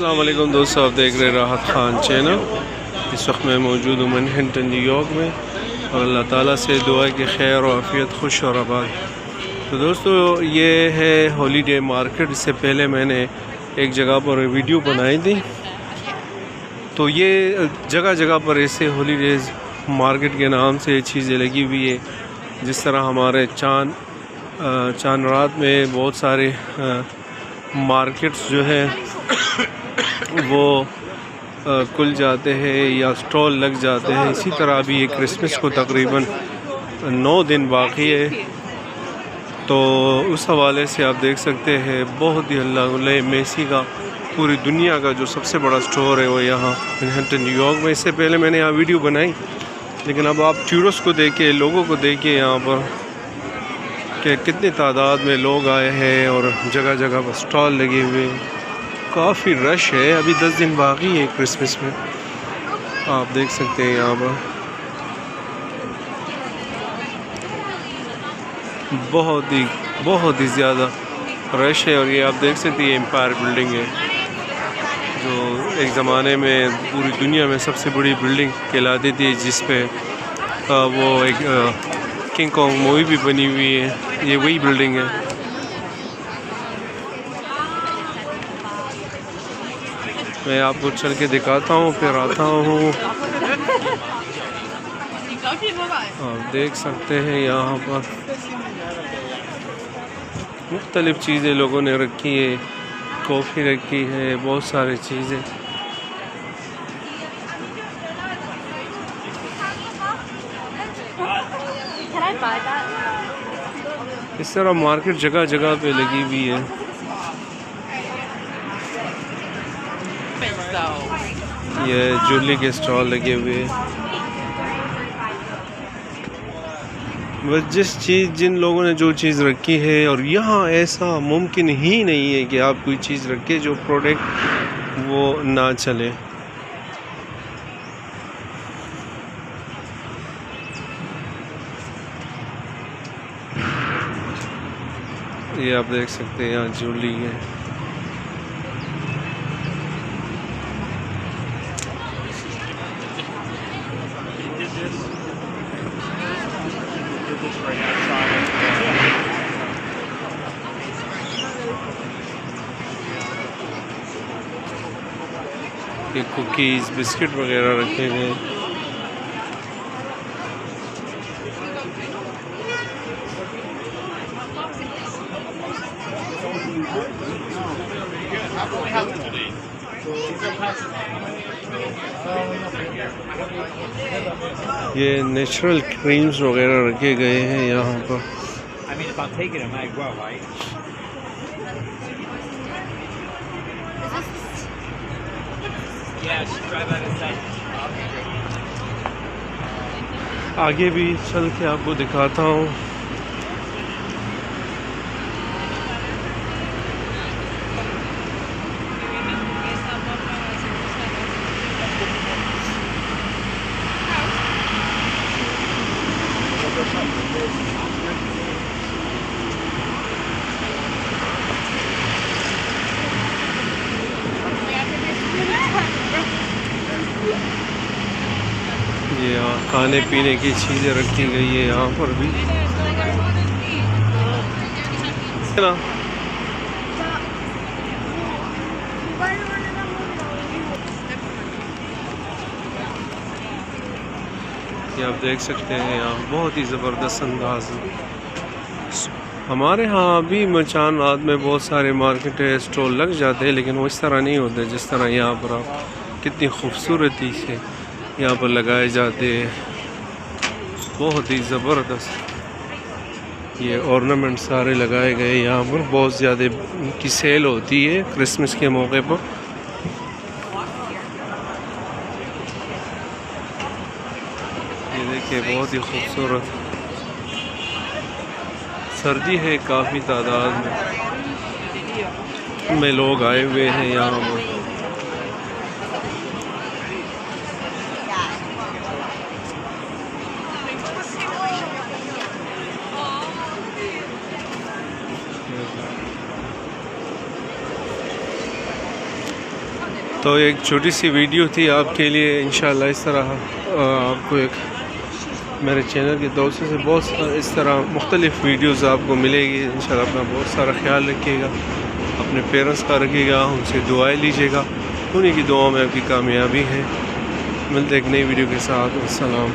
अस्सलाम वालेकुम दोस्तों, आप देख रहे हैं राहत ख़ान चैनल। इस वक्त मैं मौजूद हूँ मैनहट्टन न्यूयॉर्क में और अल्लाह ताला से दुआ है कि खैर और आफ़ियत खुश और आबाद। तो दोस्तों ये है हॉलीडे मार्केट। इससे पहले मैंने एक जगह पर वीडियो बनाई थी। तो ये जगह जगह पर ऐसे हॉलीडेज़ मार्केट के नाम से चीज़ें लगी हुई है। जिस तरह हमारे चांद रात में बहुत सारे मार्केट्स जो है वो खुल जाते हैं या स्टॉल लग जाते हैं। इसी तरह अभी ये क्रिसमस को तकरीबन 9 दिन बाकी है। तो उस हवाले से आप देख सकते हैं बहुत ही अल्लाह मेसी का पूरी दुनिया का जो सबसे बड़ा स्टोर है वो यहाँ मैनहट्टन न्यूयॉर्क में। इससे पहले मैंने यहाँ वीडियो बनाई, लेकिन अब आप टूरिस्ट को देखिए, लोगों को देखिए यहाँ पर कि कितनी तादाद में लोग आए हैं और जगह जगह पर स्टॉल लगे हुए। काफ़ी रश है। अभी 10 दिन बाकी है क्रिसमस में। आप देख सकते हैं यहाँ पर बहुत ही ज़्यादा रश है। और ये आप देख सकते हैं एम्पायर बिल्डिंग है जो एक ज़माने में पूरी दुनिया में सबसे बड़ी बिल्डिंग कहलाती थी, जिस पे वो एक किंग कॉन्ग मूवी भी बनी हुई है। ये वही बिल्डिंग है। मैं आपको चल के दिखाता हूँ, फिर आता हूँ। आप देख सकते हैं यहाँ पर मुख्तलिफ़ चीज़ें लोगों ने रखी है। कॉफ़ी रखी है, बहुत सारी चीज़ें। इस तरह मार्केट जगह जगह पे लगी हुई है। ये ज्वेलरी के स्टॉल लगे हुए हैं। बस जिन लोगों ने जो चीज़ रखी है, और यहाँ ऐसा मुमकिन ही नहीं है कि आप कोई चीज़ रखें जो प्रोडक्ट वो ना चले। ये आप देख सकते हैं यहाँ ज्वेलरी है। ये कुकीज़ बिस्किट वगैरह रखे गए। ये नेचुरल क्रीम्स वगैरह रखे गए हैं यहाँ पर। आगे भी चल के आपको दिखाता हूँ। ये यहाँ खाने पीने की चीज़ें रखी गई है यहाँ पर भी ना। ये आप देख सकते हैं यहाँ बहुत ही ज़बरदस्त अंदाज है। हमारे यहाँ भी चांद रात में बहुत सारे मार्केट स्टॉल लग जाते हैं, लेकिन वो इस तरह नहीं होते जिस तरह यहाँ पर आप कितनी खूबसूरती से यहाँ पर लगाए जाते हैं। बहुत ही ज़बरदस्त ये ऑर्नामेंट सारे लगाए गए यहाँ पर। बहुत ज़्यादा की सेल होती है क्रिसमस के मौके पर। ये देखिए बहुत ही खूबसूरत। सर्दी है, काफ़ी तादाद में लोग आए हुए हैं यहाँ पर। तो एक छोटी सी वीडियो थी आपके लिए। इंशाल्लाह इस तरह आपको एक मेरे चैनल के दोस्तों से बहुत इस तरह मुख्तलिफ़ वीडियोज़ आपको मिलेगी। इंशाल्लाह अपना बहुत सारा ख्याल रखिएगा, अपने पेरेंट्स का रखिएगा, उनसे दुआएं लीजिएगा, उन्हीं की दुआओं में आपकी कामयाबी है। मिलते एक नई वीडियो के साथ। अस्सलाम।